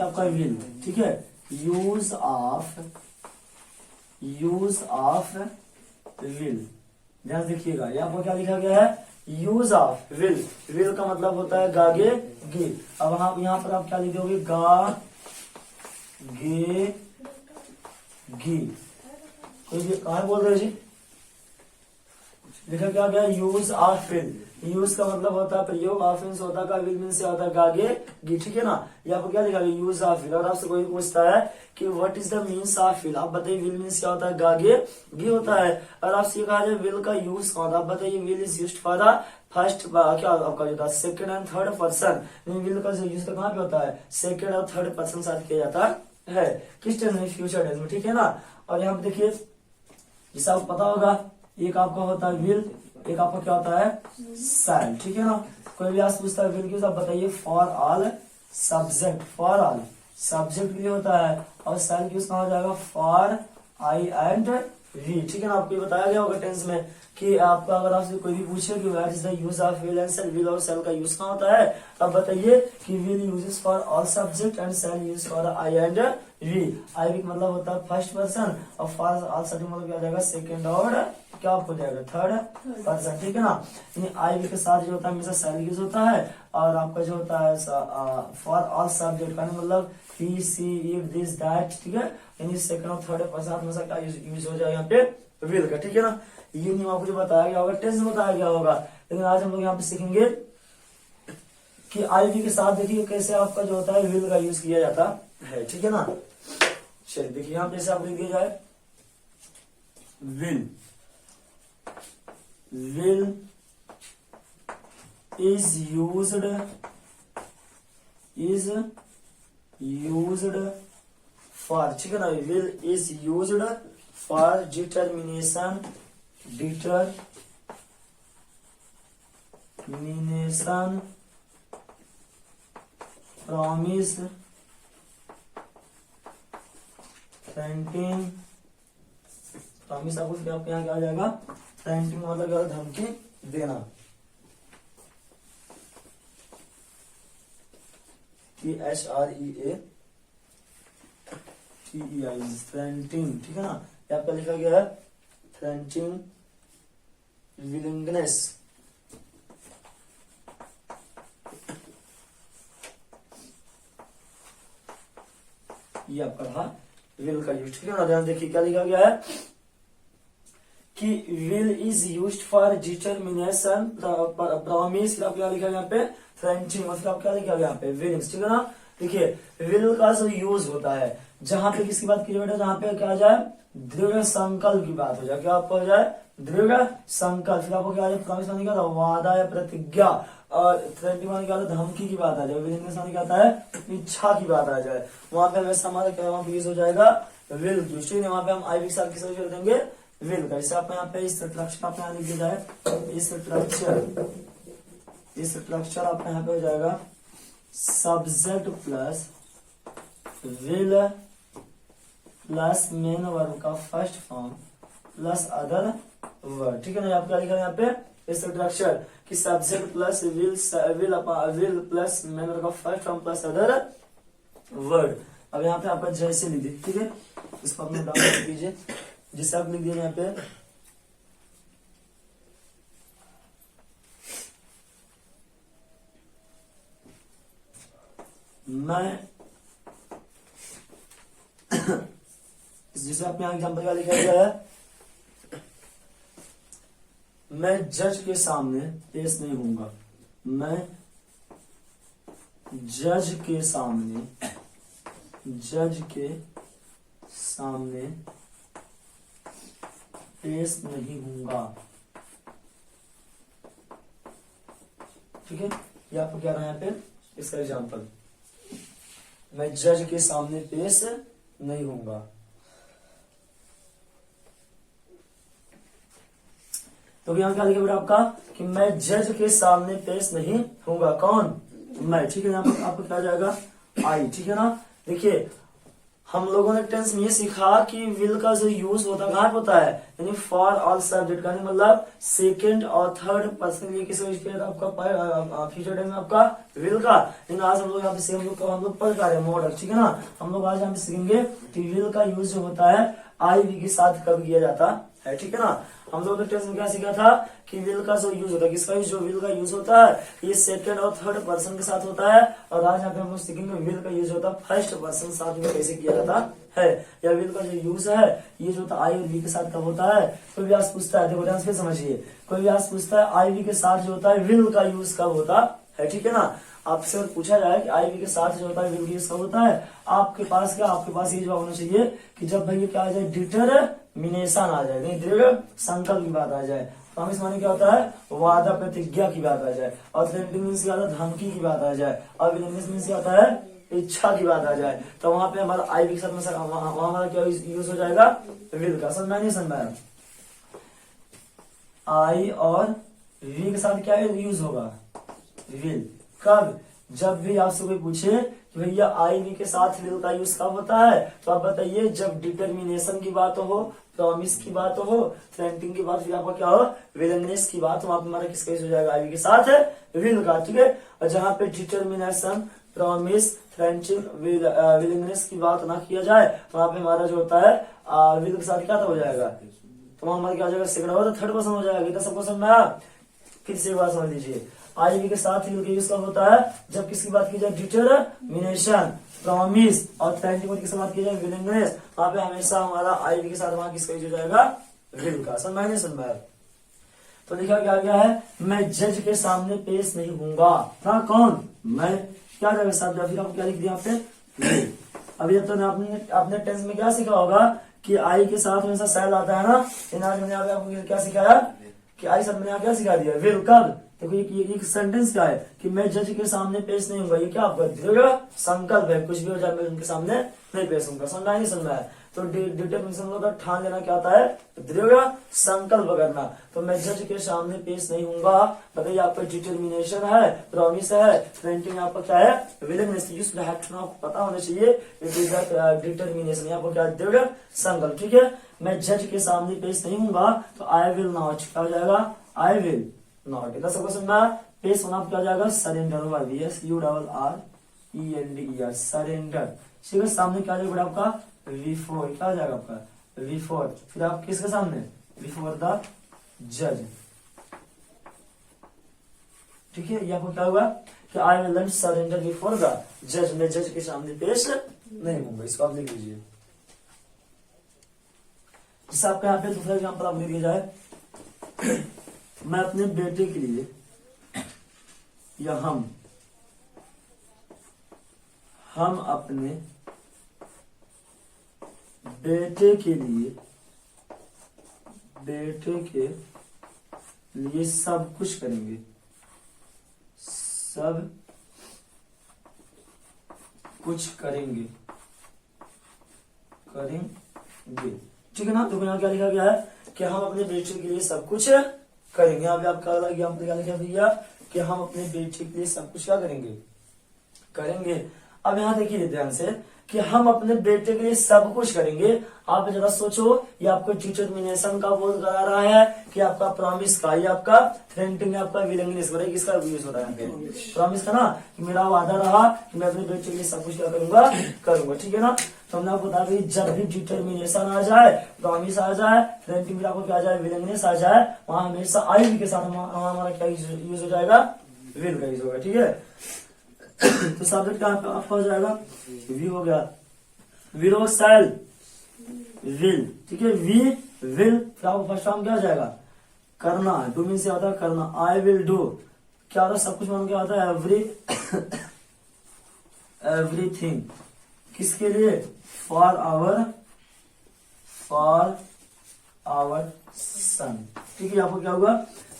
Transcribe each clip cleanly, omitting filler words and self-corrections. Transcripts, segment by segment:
आपका विल, ठीक है। यूज ऑफ विल, ध्यान देखिएगा यहाँ पर क्या लिखा गया है, यूज ऑफ विल। विल का मतलब होता है गागे गे। अब आप यहाँ पर आप क्या लिख दोगे, गा गे गी। कोई भी कहा बोल रहे जी, लिखा क्या गया, यूज ऑफ विल। यूज का मतलब होता है प्रयोग, ऑफ मीन्स होता है, विल मीन्स होता है गागे गी, ठीक है ना। यहाँ पर क्या लिखा गया, यूज ऑफ विल। और आपसे कोई पूछता है कि what is the means of will, आप बताइए विल मीन्स क्या होता है, गागे गी होता है। और आपसे कहा जाए विल का यूज कौन, आप बताइए will is used for the first, क्या आपका जो था second and third person. Will का जो यूज तो कहाँ पे होता है, सेकंड और थर्ड पर्सन साथ किया जाता है, किस टेंस में, फ्यूचर टेंस में, ठीक है ना। और यहाँ पे देखिए जैसा आपको पता होगा, एक आपका होता है विल, एक आपका क्या होता है शैल, ठीक है ना। कोई भी आज पूछता है विल की, आप बताइए for all subject, for all subject के लिए होता है। और शैल की कहा हो जाएगा फॉर आई एंड वी, ठीक है ना। आपको बताया गया होगा टेंस में कि आपका अगर आपसे कोई भी पूछे कि what is the use of will and shall, will और शैल का यूज कहाँ होता है, अब बताइए कि will uses for all subject and shall use for I and we. I we मतलब होता है फर्स्ट पर्सन, और फॉर ऑल सब्जेक्ट मतलब क्या हो जाएगा, सेकेंड और क्या हो जाएगा, थर्ड पर्सन, ठीक है ना। आई वी के साथ जो होता है हमेशा शैल यूज होता है। और आपका जो होता है फॉर ऑल सब्जेक्ट का मतलब ही सी इफ दिस दैट, ठीक है। यानी सेकंड और थर्ड पर्सन हमेशा क्या यूज हो जाएगा यहाँ पे, विल का, ठीक है ना। ये नियम आपको जो बताया गया होगा, टेंस में बताया गया होगा, लेकिन आज हम लोग यहाँ पे सीखेंगे कि आई वी के साथ देखिए कैसे आपका जो होता है विल का यूज किया जाता है, ठीक है ना। चलिए देखिए यहाँ पे से आप लिख दिया जाए, विल इज यूज्ड फॉर, ठीक है ना। Will is used for determination promise, threatening, promise आपको यहाँ क्या आ जाएगा, थ्रेटनिंग मतलब क्या, धमकी देना, THREATEI, थ्रेटनिंग, ठीक है ना। यहाँ पे लिखा गया है थ्रेटनिंग विलिंगनेस, ये आपका रहा विल का यूज, ठीक है ना। ध्यान देखिए क्या लिखा गया है कि will is used for determination promise, आप क्या लिखा गया यहाँ पे, थ्रेटनिंग, मतलब क्या लिखा गया यहाँ पे, विलिंग्स, ठीक है ना। देखिए विल का जो यूज होता है जहां पे किसकी बात की बेटा, जहां पे क्या आ जाए, दृढ़ संकल्प की बात हो जाए, क्या आपको हो जाए, दृढ़ संकल्प, फिर आपको क्या आ जाए, प्रॉमिस माने क्या था, वादा या प्रतिज्ञा, और थ्रेटनिंग माने क्या होता है, धमकी की बात आ जाए, विलिंगनेस माने क्या आता है, इच्छा की बात आ जाए, वहां पे हमेशा हमारा क्या वहां पे यूज हो जाएगा विल, ठीक है। वहां पे हम आई वी के साथ किस जोड़ देंगे, विल का। जैसे आप यहाँ पे इस स्ट्रक्चर आप यहाँ लिख दिया जाए, इस स्ट्रक्चर आपका यहाँ पे हो जाएगा subject plus will plus main verb का first form plus other word, ठीक है ना। आप क्या लिखा है यहाँ पे स्ट्रक्चर कि subject plus will plus main verb का first form plus other word. अब यहाँ पे आपका जैसे लिख दीजिए, ठीक है, इसको अपने डाउनलोड कीजिए, जिससे आप लिख दीजिए यहाँ पे मैं जिसे आप यहाँ एग्जाम्पल का लिखा गया है, मैं जज के सामने पेश नहीं होऊंगा, मैं जज के सामने पेश नहीं होऊंगा, ठीक है। ये आपको क्या रहा है यहाँ पे इसका एग्जाम्पल, मैं जज के सामने पेश नहीं होऊंगा। तो यहाँ क्या लिखा बेटा आपका कि मैं जज के सामने पेश नहीं होऊंगा, कौन, मैं, ठीक है। यहाँ पर आपको क्या जाएगा, आई, ठीक है ना। देखिए हम लोगों ने टेंस में ये सीखा कि विल का जो यूज होता है कहाँ पे होता है, यानी फॉर ऑल सब्जेक्ट का, मतलब सेकंड और थर्ड पर्सन ये किसी आपका फ्यूचर टेंस में आपका विल का। लेकिन आज हम लोग यहाँ पे हम लोग पढ़ रहे हैं मॉडल, ठीक है ना। हम लोग आज यहाँ पे सीखेंगे कि विल का यूज जो होता है आई वी के साथ कब किया जाता है, ठीक है ना। हम लोगों ने टेंस में क्या सीखा था कि विल का जो यूज होता है, किसका जो विल का यूज होता है ये सेकंड और थर्ड पर्सन के साथ होता है। और आज यहाँ पे हम लोग सीखेंगे विल का यूज होता है फर्स्ट पर्सन साथ में कैसे किया जाता है। या विल का जो यूज है ये जो होता है आई और वी के साथ कब होता है। कोई भी आज पूछता है, देखो ध्यान से समझिए, कोई भी आज पूछता है आई वी के साथ जो होता है विल का यूज कब होता है, ठीक है ना। आपसे अगर पूछा जाए कि आई वी के साथ जो होता है विल यूज कब होता है, आपके पास ये जवाब होना चाहिए कि जब भाई क्या आ जाए, डिटरमिनेशन आ जाए, नहीं दृढ़ संकल्प की बात आ जाए। प्रॉमिस माने क्या होता है, वादा प्रतिज्ञा की बात आ जाए। और थ्रेटनिंग मींस क्या होता है, धमकी की बात आ जाए। और विलिंगनेस मींस क्या होता है, इच्छा की बात आ जाए। तो वहां पे हमारा आई वी के साथ में हमारा क्या यूज हो जाएगा, विल का। समझ में नहीं समझ में, आई और वी के साथ क्या यूज होगा, विल। कब, जब भी आपसे कोई पूछे कि भैया आई वी के साथ विल का यूज कब होता है, तो आप बताइए जब डिटर्मिनेशन की बात हो, प्रॉमिस की बात हो, थ्रेटनिंग की बात, फिर आपका क्या हो, विलिंगनेस की बात हो, हमारा किसका यूज हो जाएगा, आई वी के साथ विल का, ठीक है। और जहां पे डिटर्मिनेशन, प्रॉमिस, थ्रेटनिंग, विलिंगनेस की बात ना किया जाए, तो वहां पे हमारा जो होता है विल के साथ क्या हो जाएगा, तो वहां हमारा क्या हो जाएगा, सेकंड और थर्ड पर्सन हो जाएगा। इतना सबको समझ में आया। फिर से एक बात समझ लीजिए, आई वी के साथ विल का यूज कब होता है, जब किसकी बात की जाए, डिटरमिनेशन, प्रॉमिस और थ्रेटनिंग किसकी बात की जाए, विलिंगनेस, वहां पे हमेशा हमारा आई वी के साथ वहां किसका यूज हो जाएगा, विल का। समझ नहीं समझ में। तो लिखा क्या गया है, मैं जज के सामने पेश नहीं होऊंगा ना, कौन, मैं, क्या जाएगा शब्द, फिर आपको क्या लिख दिया आपने। अभी अब तो आपने टेंस में क्या सीखा होगा कि आई के साथ हमेशा सैल आता है ना। आज मैंने आपको क्या सिखाया कि आई साथ मैंने क्या सिखा दिया, विल। कब, देखो एक सेंटेंस क्या है कि मैं जज के सामने पेश नहीं होगा, ये क्या आपका दृढ़ संकल्प है, कुछ भी हो जाए मैं उनके सामने नहीं पेश होऊंगा। समझा नहीं समझा है। तो डिटर्मिनेशन का ठान लेना क्या होता है, दृढ़ संकल्प करना। तो मैं जज के सामने पेश नहीं होऊंगा, बताइए आपका डिटर्मिनेशन है, प्रॉमिस है, थ्रेटनिंग आपका क्या है, विलिंगनेस। आपको पता होना चाहिए डिटर्मिनेशन, आपको क्या, दृढ़ संकल्प, ठीक है। मैं जज के सामने पेश नहीं होऊंगा, तो आई विल नॉट क्या हो जाएगा, आई विल नॉट। इतना सबको समझना। पेश होना क्या हो जाएगा, सरेंडर होगा, SURRENDER, सरेंडर। ठीक है, सामने क्या हो जाएगा आपका, बिफोर, क्या हो जाएगा आपका, बिफोर। फिर आप किसके सामने, बिफोर द जज, ठीक है। ये आपको क्या हुआ कि I will not surrender before the जज, मैं जज के सामने पेश नहीं होऊंगा। इसको आप लिख लीजिए। जैसे आपका यहाँ पे दूसरा एग्जाम्पल आप लिख दिया जाए, मैं अपने बेटे के लिए, या हम अपने बेटे के लिए सब कुछ करेंगे, सब कुछ करेंगे, ठीक है ना। तो यहाँ क्या लिखा गया है कि हम अपने बेटे के लिए सब कुछ करेंगे। यहाँ पे आपका एग्जाम्पल क्या लिखा भैया कि हम अपने बेटे के लिए सब कुछ क्या करेंगे। अब यहाँ देखिए ध्यान से कि हम अपने बेटे के लिए सब कुछ करेंगे। आप जरा सोचो, ये आपको डिटर्मिनेशन का बोध करा रहा है कि आपका प्रॉमिस का, ये आपका थ्रेटनिंग, आपका विलिंगनेस, किसका यूज हो रहा है, प्रॉमिस का ना, कि मेरा वादा रहा कि मैं अपने बेटे के लिए सब कुछ क्या करूंगा, ठीक है ना। तो हमने आपको बता दी जब भी डिटर्मिनेशन आ जाए, प्रॉमिस आ जाए, थ्रेटनिंग आपको क्या आ जाए, विलिंगनेस आ जाए, वहां हमेशा आई के साथ हमारा क्या यूज हो जाएगा, विल का यूज होगा, ठीक है। तो सब्जेक्ट क्या आपका हो जाएगा, वी हो गया, विल शैल विल, ठीक है। वी विल, फिर आपको फर्स्ट फॉर्म क्या हो जाएगा, करना, डू मीन से आता है करना, आई विल डू क्या होता है, सब कुछ मान क्या होता है, एवरीथिंग, किसके लिए, फॉर आवर सन, ठीक है। आपको क्या हुआ,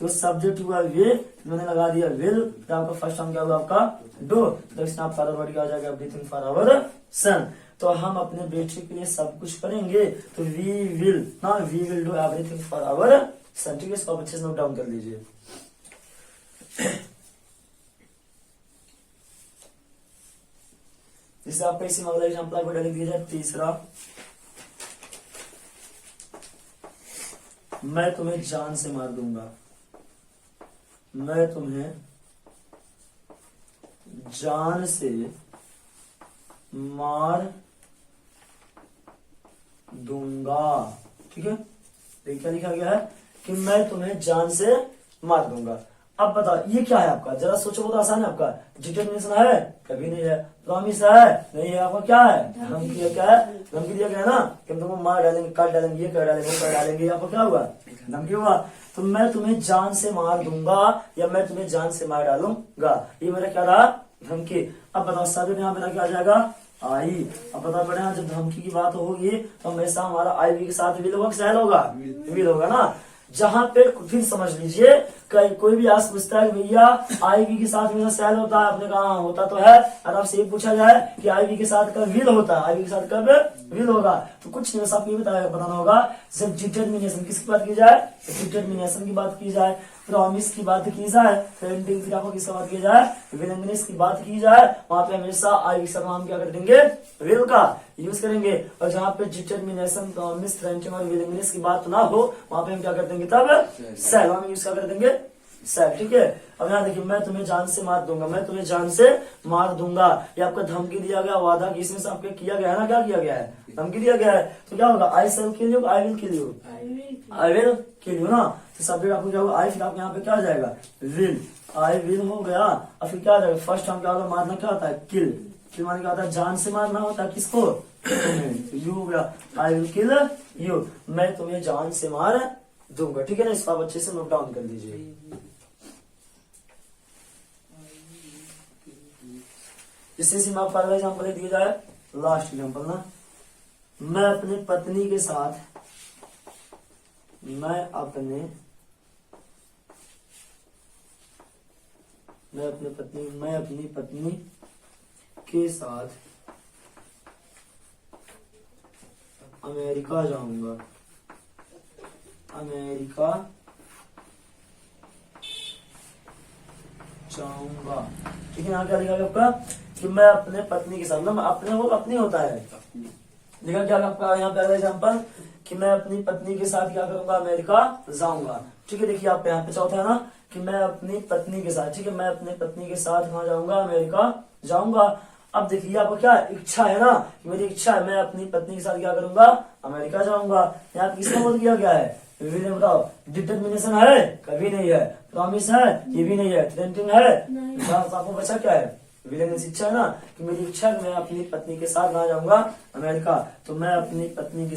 तो सब्जेक्ट हुआ वे, मैंने लगा दिया विल, तो आपका फर्स्ट फॉर्म क्या हुआ आपका डू, तो इसमें आप फॉर वर्ड क्या हो जाएगा, एवरीथिंग फॉर आवर सन। तो हम अपने बेटे के लिए सब कुछ करेंगे, तो we will do everything for our son, ठीक है। इसको आप अच्छे से नोट डाउन कर लीजिए। जिससे आपको इसी में अगला एग्जाम्पल आपको लिख दिया जाए। तीसरा, मैं तुम्हें जान से मार दूंगा। मैं तुम्हें जान से मार दूंगा। ठीक है, देखिए क्या लिखा गया है कि मैं तुम्हें जान से मार दूंगा। अब बताओ ये क्या है आपका, जरा सोचो, बहुत आसान है आपका। डिटरमिनेशन है? कभी नहीं है। प्रॉमिस है? नहीं है। आपका क्या है? धमकी है। क्या है? धमकी दिया गया है ना कि हम तुमको मार डालेंगे, काट डालेंगे, ये कर डालेंगे, वो कर डालेंगे। आपको क्या हुआ? धमकी हुआ। तो मैं तुम्हें जान से मार दूंगा या मैं तुम्हें जान से मार डालूंगा, ये मेरा क्या रहा? धमकी। अब बताओ सब्जेक्ट यहाँ मेरा क्या आ जाएगा? आई। अब बता पड़े जब धमकी की बात होगी तो हमेशा हमारा आई वी के साथ विल होगा, सैल होगा? विल होगा ना। जहां पे फिर समझ लीजिए, कोई भी आज पूछता है भैया आई वी के साथ मेरा सैल होता है, आपने कहा होता तो है। और आपसे ये पूछा जाए कि आई वी के साथ कब विल होता है, आई वी के साथ कब विल होगा, तो कुछ नहीं, सब ये बताना होगा। जब डिटरमिनेशन किसकी बात की जाए? डिटरमिनेशन की बात की जाए, प्रॉमिस की बात की जाए, थ्रेटनिंग किसकी बात की जाए? विलिंगनेस की बात की जाए, वहां पे हमेशा आई वी के साथ हम क्या कर देंगे? विल का यूज करेंगे। और जहाँ पे डिटरमिनेशन, प्रॉमिस, थ्रेटनिंग और विलिंगनेस की बात ना हो, वहां पे हम क्या कर देंगे? तब सेल हम यूज कर देंगे, सेल। ठीक है, अब यहाँ देखिए, मैं तुम्हें जान से मार दूंगा। मैं तुम्हें जान से मार दूंगा, ये आपका धमकी दिया गया, वादा इसमें से आपके किया गया है ना। क्या किया गया है? धमकी दिया गया है। तो क्या होगा? I shall kill you, I will kill you, I will kill you ना। तो सब्जेक्ट आपको क्या होगा? आई, फिर आपको यहाँ पे क्या आ जाएगा? विल। आई विल हो गया। और फिर क्या आ जाएगा? फर्स्ट हम क्या होगा? मारना क्या होता है? किल। किल मारने क्या होता है? जान से मारना होता है। किसको? यू हो गया, आई विल किल यू, मैं तुम्हें जान से मार दूंगा। ठीक है ना, इसको आप अच्छे से नोट डाउन कर लीजिए। जिससे सीमा पहला एग्जाम्पल दिया जाए, लास्ट एग्जाम्पल ना। मैं अपनी पत्नी के साथ, मैं अपनी पत्नी के साथ अमेरिका जाऊंगा। अमेरिका जाऊंगा। ठीक है, यहाँ क्या लिखा गया आपका कि मैं अपने पत्नी के साथ, मतलब अपने वो अपनी होता है। लिखा क्या आपका यहाँ पे एग्जाम्पल कि मैं अपनी पत्नी के साथ क्या करूंगा? अमेरिका जाऊंगा। ठीक है, देखिए आप यहाँ पे चौथा है ना कि मैं अपनी पत्नी के साथ। ठीक है, मैं अपनी पत्नी के साथ कहाँ जाऊंगा? अमेरिका जाऊंगा। अब देखिए आपको क्या इच्छा है ना, मेरी इच्छा है मैं अपनी पत्नी के साथ क्या करूंगा? अमेरिका जाऊंगा। यहाँ पे किसका बोल किया गया है? विल। बताओ डिटरमिनेशन है? कभी नहीं है। प्रॉमिस है? ये भी नहीं है। थ्रेटनिंग है? आपको बचा क्या है? विलिंगनेस, इच्छा है ना कि मेरी इच्छा है मैं अपनी पत्नी के साथ कहाँ जाऊंगा? अमेरिका। तो मैं अपनी पत्नी के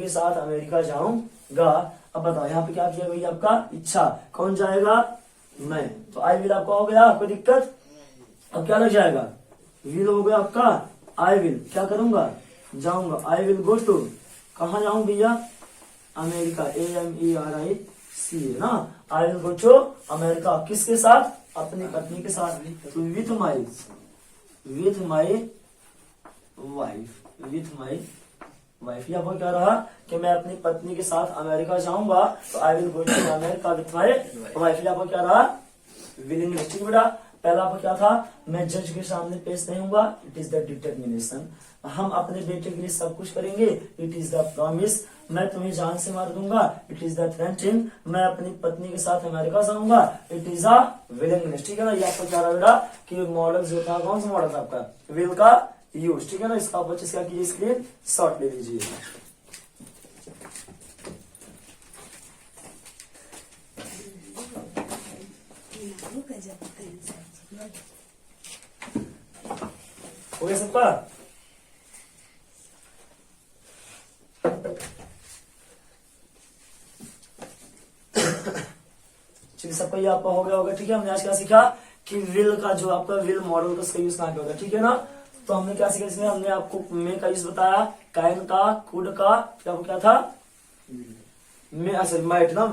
साथ अमेरिका जाऊंगा। अब बताओ यहाँ पे क्या किया भैया? आपका इच्छा, कौन जाएगा? मैं। तो आई विल आपका हो गया, कोई दिक्कत? अब क्या लग जाएगा? विल हो गया आपका, आई विल क्या करूंगा? जाऊंगा। आई विल गो टू, कहाँ जाऊं भैया? अमेरिका, AMERIC है ना। I will go to America, किसके साथ? अपनी पत्नी के साथ। तो विथ माई वाइफ। यहाँ पर क्या रहा कि मैं अपनी पत्नी के साथ अमेरिका जाऊंगा। तो I will go to America with my wife. यहाँ पर क्या रहा? विलिंगनेस। ठीक बेटा, पहला आपको क्या था? मैं जज के सामने पेश नहीं होगा, इट इज द डिटरमिनेशन। हम अपने बेटे के लिए सब कुछ करेंगे, इट इज द प्रॉमिस। मैं तुम्हें जान से मार दूंगा, इट इज द थ्रेटनिंग। मैं अपनी पत्नी के साथ अमेरिका जाऊंगा, इट इज अ विलिंगनेस। ठीक है ना, ये आपको क्या रहा बेटा कि मॉडल जो था, कौन सा मॉडल था आपका? विल का यूज। ठीक है ना, इसका बच्चे क्या कीजिए? स्क्रीन शॉट ले लीजिए। हो गया सबका? चलिए सबका ये आपका हो गया होगा। ठीक है, हमने आज क्या सीखा कि विल का जो आपका विल मॉडल का उसका यूज कहाँ पे होगा। ठीक है ना, तो हमने क्या सीखा इसमें? हमने आपको मे का यूज बताया, कैन का, कुड का, क्या था? माइट ना,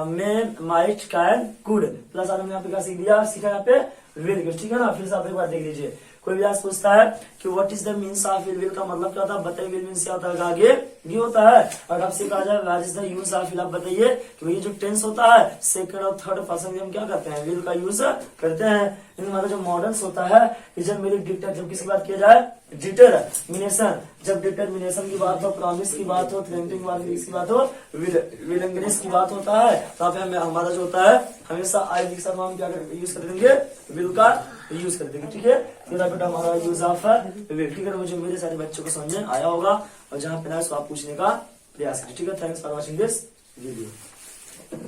मे, माइट, कैन, कुड प्लस हमने यहाँ पे क्या सीख दिया? सीखा यहाँ पे विल। ठीक है ना, फिर से आप एक बार देख लीजिए। कोई भी आज पूछता है कि what is the means of will, will का मतलब क्या होता है, बताइए। विल मीन्स क्या होता है, आगे भी होता है। और आपसे कहा जाए where is the use of will, आप बताइए कि ये जो टेंस होता है सेकंड और थर्ड पर्सन में हम क्या करते हैं, विल का यूज करते हैं। इन हमारा जो मॉडर्न्स होता है, जब मेरी डिक्टर, जब किसकी बात किया जाए, डिटरमिनेशन, जब डिटरमिनेशन की बात हो, प्रॉमिस की बात हो, थ्रेटनिंग की बात, की बात हो, विलिंगनेस की बात होता है, तो हमें हमारा जो होता है हमेशा आई के साथ हम क्या यूज कर देंगे, विल का यूज कर देंगे। ठीक है, तो बेटा हमारा यूज ऑफ विल। ठीक है, मुझे मेरे सारे बच्चों को समझ में आया होगा, और जहाँ पे ना आप पूछने का प्रयास करें। ठीक है, thanks for watching this video.